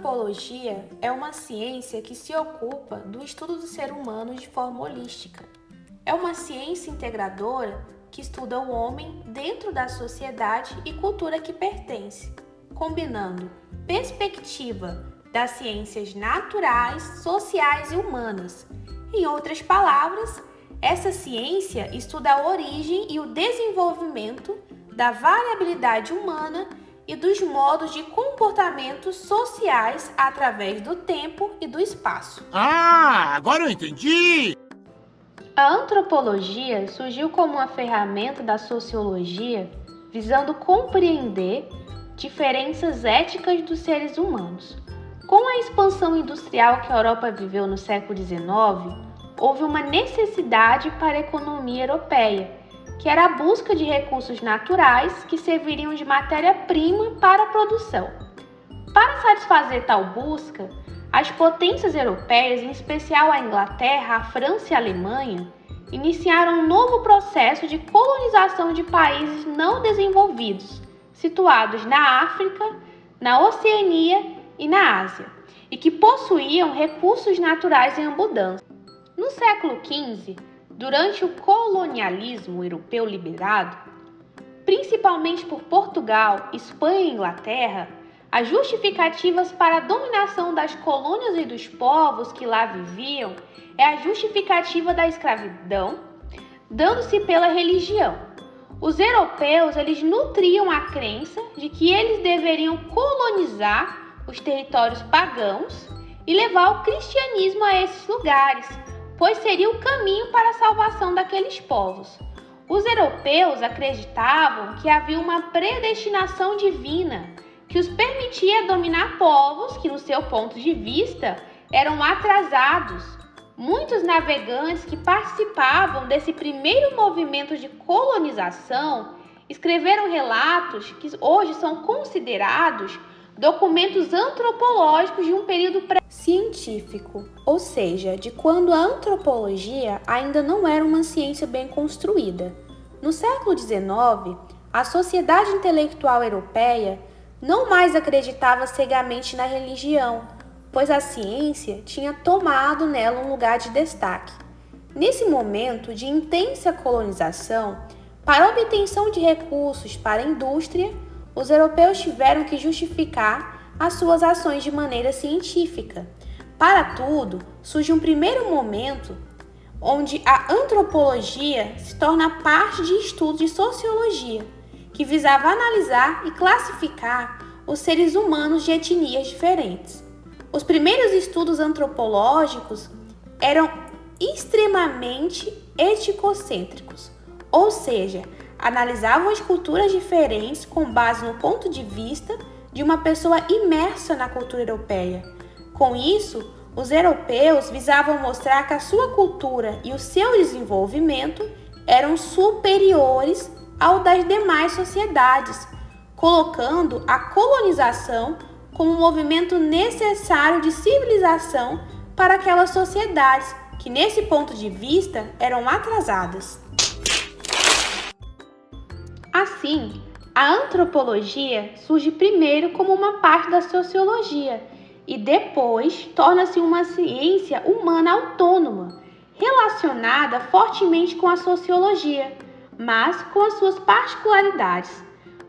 antropologia é uma ciência que se ocupa do estudo do ser humano de forma holística. É uma ciência integradora que estuda o homem dentro da sociedade e cultura que pertence, combinando perspectiva das ciências naturais, sociais e humanas. Em outras palavras, essa ciência estuda a origem e o desenvolvimento da variabilidade humana e dos modos de comportamentos sociais através do tempo e do espaço. Ah, agora eu entendi! A antropologia surgiu como uma ferramenta da sociologia visando compreender diferenças éticas dos seres humanos. Com a expansão industrial que a Europa viveu no século XIX, houve uma necessidade para a economia europeia, que era a busca de recursos naturais que serviriam de matéria-prima para a produção. Para satisfazer tal busca, as potências europeias, em especial a Inglaterra, a França e a Alemanha, iniciaram um novo processo de colonização de países não desenvolvidos, situados na África, na Oceania e na Ásia, e que possuíam recursos naturais em abundância. No século XV, durante o colonialismo europeu liberado, principalmente por Portugal, Espanha e Inglaterra, as justificativas para a dominação das colônias e dos povos que lá viviam é a justificativa da escravidão, dando-se pela religião. Os europeus eles nutriam a crença de que eles deveriam colonizar os territórios pagãos e levar o cristianismo a esses lugares, pois seria o caminho para a salvação daqueles povos. Os europeus acreditavam que havia uma predestinação divina que os permitia dominar povos que, no seu ponto de vista, eram atrasados. Muitos navegantes que participavam desse primeiro movimento de colonização escreveram relatos que hoje são considerados documentos antropológicos de um período pré-científico, ou seja, de quando a antropologia ainda não era uma ciência bem construída. No século XIX, a sociedade intelectual europeia não mais acreditava cegamente na religião, pois a ciência tinha tomado nela um lugar de destaque. Nesse momento de intensa colonização, para a obtenção de recursos para a indústria, os europeus tiveram que justificar as suas ações de maneira científica. Para tudo, surge um primeiro momento onde a antropologia se torna parte de estudos de sociologia, que visava analisar e classificar os seres humanos de etnias diferentes. Os primeiros estudos antropológicos eram extremamente eticocêntricos, ou seja, analisavam as culturas diferentes com base no ponto de vista de uma pessoa imersa na cultura europeia. Com isso, os europeus visavam mostrar que a sua cultura e o seu desenvolvimento eram superiores ao das demais sociedades, colocando a colonização como um movimento necessário de civilização para aquelas sociedades que, nesse ponto de vista, eram atrasadas. Assim, a antropologia surge primeiro como uma parte da sociologia e depois torna-se uma ciência humana autônoma, relacionada fortemente com a sociologia, mas com as suas particularidades.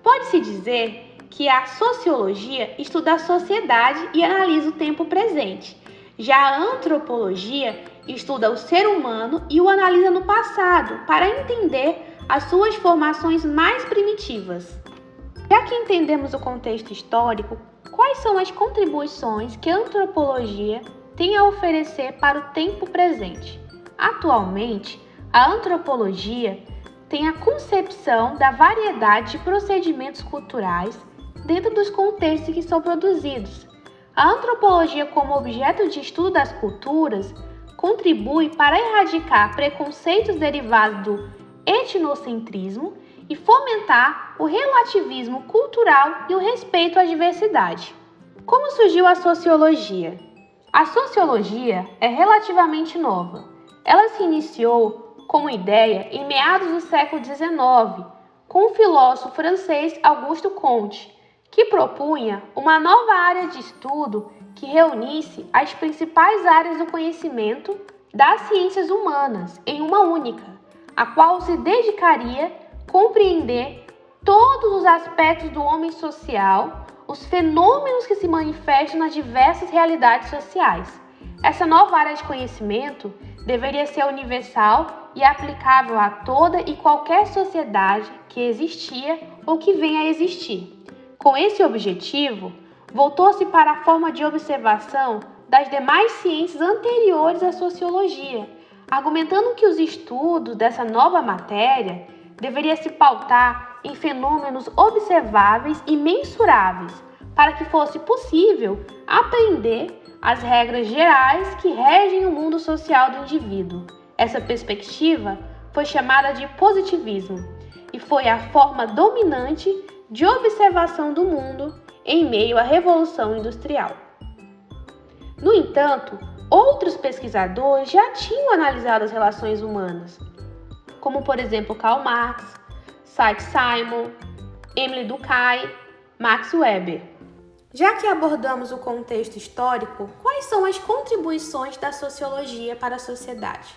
Pode-se dizer que a sociologia estuda a sociedade e analisa o tempo presente. Já a antropologia estuda o ser humano e o analisa no passado para entender as suas formações mais primitivas. Já que entendemos o contexto histórico, quais são as contribuições que a antropologia tem a oferecer para o tempo presente? Atualmente, a antropologia tem a concepção da variedade de procedimentos culturais dentro dos contextos que são produzidos. A antropologia, como objeto de estudo das culturas, contribui para erradicar preconceitos derivados do etnocentrismo e fomentar o relativismo cultural e o respeito à diversidade. Como surgiu a sociologia? A sociologia é relativamente nova. Ela se iniciou como ideia em meados do século XIX, com o filósofo francês Auguste Comte, que propunha uma nova área de estudo que reunisse as principais áreas do conhecimento das ciências humanas em uma única, a qual se dedicaria a compreender todos os aspectos do homem social, os fenômenos que se manifestam nas diversas realidades sociais. Essa nova área de conhecimento deveria ser universal e aplicável a toda e qualquer sociedade que existia ou que venha a existir. Com esse objetivo, voltou-se para a forma de observação das demais ciências anteriores à sociologia, argumentando que os estudos dessa nova matéria deveriam se pautar em fenômenos observáveis e mensuráveis, para que fosse possível aprender as regras gerais que regem o mundo social do indivíduo. Essa perspectiva foi chamada de positivismo e foi a forma dominante de observação do mundo em meio à Revolução Industrial. No entanto, outros pesquisadores já tinham analisado as relações humanas, como por exemplo Karl Marx, Saint-Simon, Émile Durkheim, Max Weber. Já que abordamos o contexto histórico, quais são as contribuições da sociologia para a sociedade?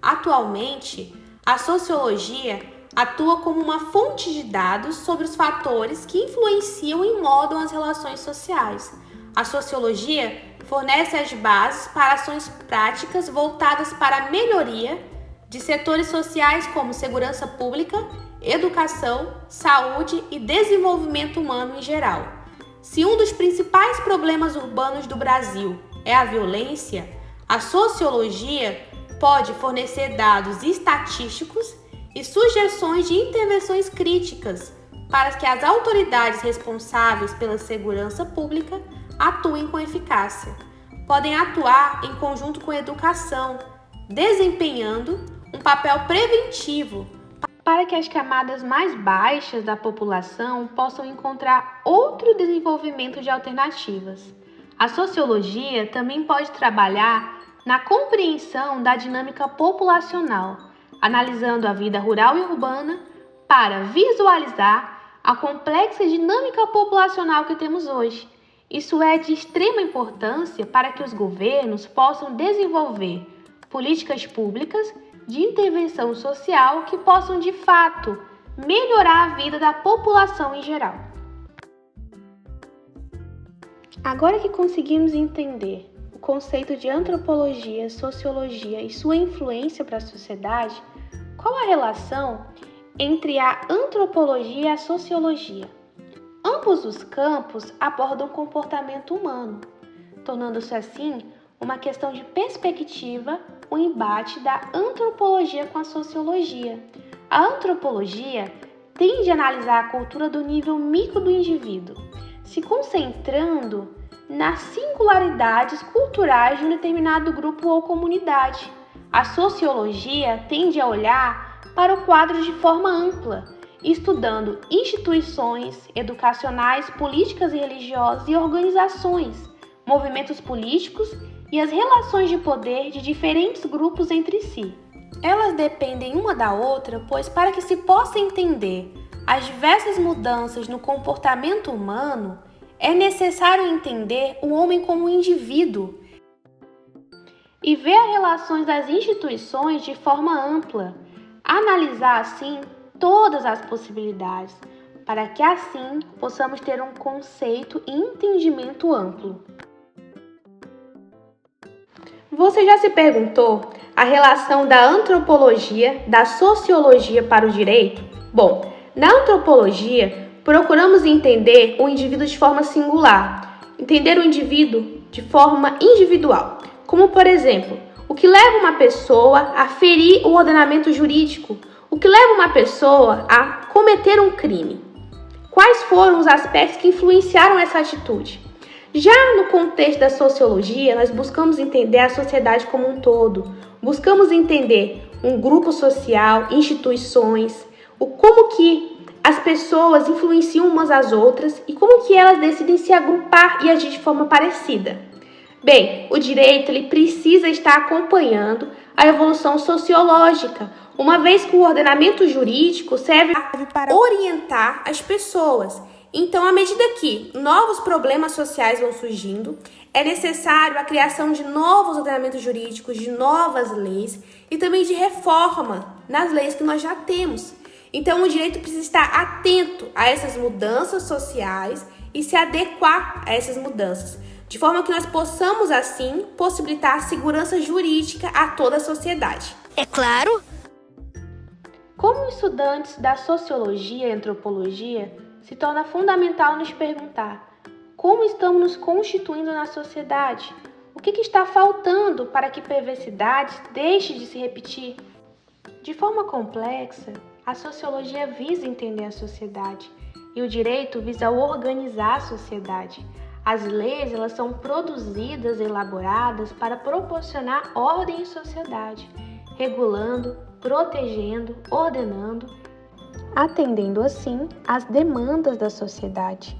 Atualmente, a sociologia atua como uma fonte de dados sobre os fatores que influenciam e moldam as relações sociais. A sociologia fornece as bases para ações práticas voltadas para a melhoria de setores sociais como segurança pública, educação, saúde e desenvolvimento humano em geral. Se um dos principais problemas urbanos do Brasil é a violência, a sociologia pode fornecer dados estatísticos e sugestões de intervenções críticas para que as autoridades responsáveis pela segurança pública atuem com eficácia. Podem atuar em conjunto com a educação, desempenhando um papel preventivo para que as camadas mais baixas da população possam encontrar outro desenvolvimento de alternativas. A sociologia também pode trabalhar na compreensão da dinâmica populacional, analisando a vida rural e urbana para visualizar a complexa dinâmica populacional que temos hoje. Isso é de extrema importância para que os governos possam desenvolver políticas públicas de intervenção social que possam, de fato, melhorar a vida da população em geral. Agora que conseguimos entender o conceito de antropologia, sociologia e sua influência para a sociedade, qual a relação entre a antropologia e a sociologia? Ambos os campos abordam o comportamento humano, tornando-se assim uma questão de perspectiva, o embate da antropologia com a sociologia. A antropologia tende a analisar a cultura do nível micro do indivíduo, se concentrando nas singularidades culturais de um determinado grupo ou comunidade. A sociologia tende a olhar para o quadro de forma ampla, estudando instituições educacionais, políticas e religiosas e organizações, movimentos políticos e as relações de poder de diferentes grupos entre si. Elas dependem uma da outra, pois para que se possa entender as diversas mudanças no comportamento humano, é necessário entender o homem como um indivíduo e ver as relações das instituições de forma ampla, analisar assim todas as possibilidades, para que assim possamos ter um conceito e entendimento amplo. Você já se perguntou a relação da antropologia, da sociologia para o direito? Bom, na antropologia, procuramos entender o indivíduo de forma singular, entender o indivíduo de forma individual, como por exemplo, o que leva uma pessoa a ferir o ordenamento jurídico, o que leva uma pessoa a cometer um crime. Quais foram os aspectos que influenciaram essa atitude? Já no contexto da sociologia, nós buscamos entender a sociedade como um todo, buscamos entender um grupo social, instituições, como que as pessoas influenciam umas às outras e como que elas decidem se agrupar e agir de forma parecida. Bem, o direito ele precisa estar acompanhando a evolução sociológica, uma vez que o ordenamento jurídico serve para orientar as pessoas Então, à medida que novos problemas sociais vão surgindo, é necessário a criação de novos ordenamentos jurídicos, de novas leis e também de reforma nas leis que nós já temos. Então, o direito precisa estar atento a essas mudanças sociais e se adequar a essas mudanças, de forma que nós possamos, assim, possibilitar a segurança jurídica a toda a sociedade. É claro! Como estudantes da sociologia e antropologia, se torna fundamental nos perguntar como estamos nos constituindo na sociedade, o que está faltando para que perversidades deixem de se repetir. De forma complexa, a sociologia visa entender a sociedade e o direito visa organizar a sociedade. As leis elas são produzidas e elaboradas para proporcionar ordem em sociedade, regulando, protegendo, ordenando, atendendo assim às demandas da sociedade.